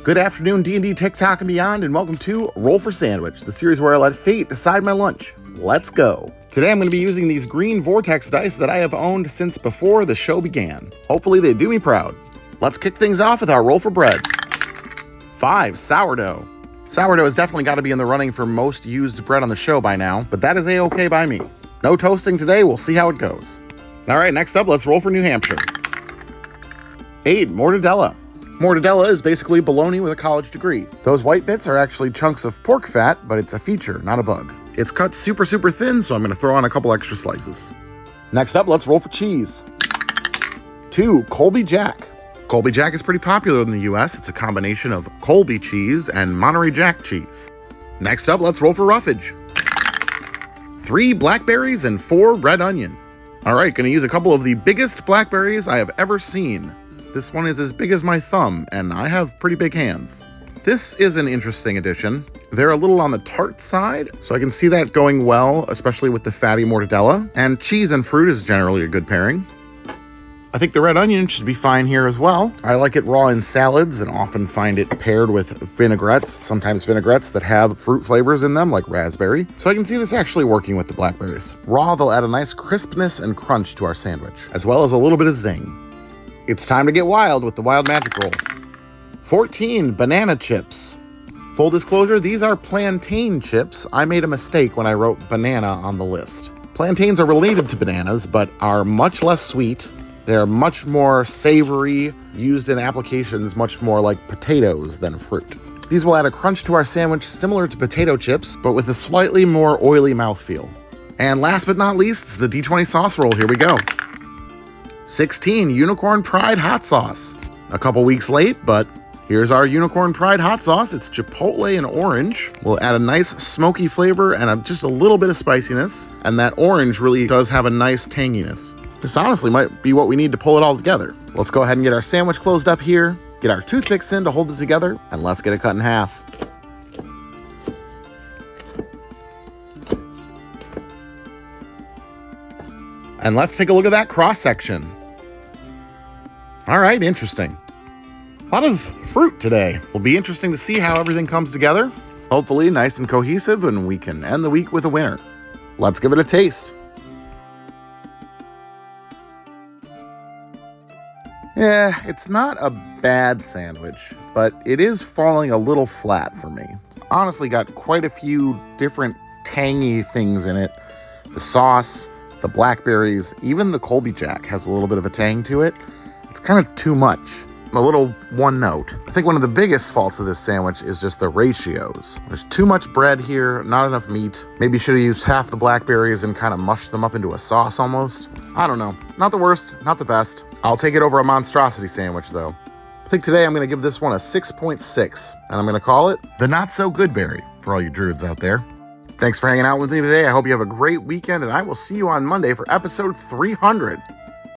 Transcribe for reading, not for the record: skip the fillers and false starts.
Good afternoon, D&D, TikTok, and beyond, and welcome to Roll for Sandwich, the series where I let fate decide my lunch. Let's go. Today I'm going to be using these green vortex dice that I have owned since before the show began. Hopefully they do me proud. Let's kick things off with our roll for bread. 5, sourdough. Sourdough has definitely got to be in the running for most used bread on the show by now, but that is a-okay by me. No toasting today, we'll see how it goes. Alright, next up, let's roll for New Hampshire. 8, mortadella. Mortadella is basically bologna with a college degree. Those white bits are actually chunks of pork fat, but it's a feature, not a bug. It's cut super thin, so I'm going to throw on a couple extra slices. Next up, let's roll for cheese. 2, Colby Jack. Colby Jack is pretty popular in the US. It's a combination of Colby cheese and Monterey Jack cheese. Next up, let's roll for Roughage. 3, blackberries and 4, red onion. All right, going to use a couple of the biggest blackberries I have ever seen. This one is as big as my thumb, and I have pretty big hands. This is an interesting addition. They're a little on the tart side, so I can see that going well, especially with the fatty mortadella. And cheese and fruit is generally a good pairing. I think the red onion should be fine here as well. I like it raw in salads and often find it paired with vinaigrettes, sometimes vinaigrettes that have fruit flavors in them, like raspberry. So I can see this actually working with the blackberries. Raw, they'll add a nice crispness and crunch to our sandwich, as well as a little bit of zing. It's time to get wild with the wild magic roll. 14, banana chips. Full disclosure, these are plantain chips. I made a mistake when I wrote banana on the list. Plantains are related to bananas, but are much less sweet. They're much more savory, used in applications much more like potatoes than fruit. These will add a crunch to our sandwich similar to potato chips, but with a slightly more oily mouthfeel. And last but not least, the D20 sauce roll. Here we go. 16, Unicorn Pride hot sauce. A couple weeks late, but here's our Unicorn Pride hot sauce. It's chipotle and orange. We'll add a nice smoky flavor and just a little bit of spiciness. And that orange really does have a nice tanginess. This honestly might be what we need to pull it all together. Let's go ahead and get our sandwich closed up here, get our toothpicks in to hold it together, and let's get it cut in half. And let's take a look at that cross section. All right, interesting. A lot of fruit today. Will be interesting to see how everything comes together. Hopefully nice and cohesive, and we can end the week with a winner. Let's give it a taste. Yeah, it's not a bad sandwich, but it is falling a little flat for me. It's honestly got quite a few different tangy things in it. The sauce, the blackberries, even the Colby Jack has a little bit of a tang to it. It's kind of too much. A little one note. I think one of the biggest faults of this sandwich is just the ratios. There's too much bread here, not enough meat. Maybe should have used half the blackberries and kind of mushed them up into a sauce almost. I don't know. Not the worst, not the best. I'll take it over a monstrosity sandwich though. I think today I'm going to give this one a 6.6, and I'm going to call it the not so good berry for all you druids out there. Thanks for hanging out with me today. I hope you have a great weekend, and I will see you on Monday for episode 300.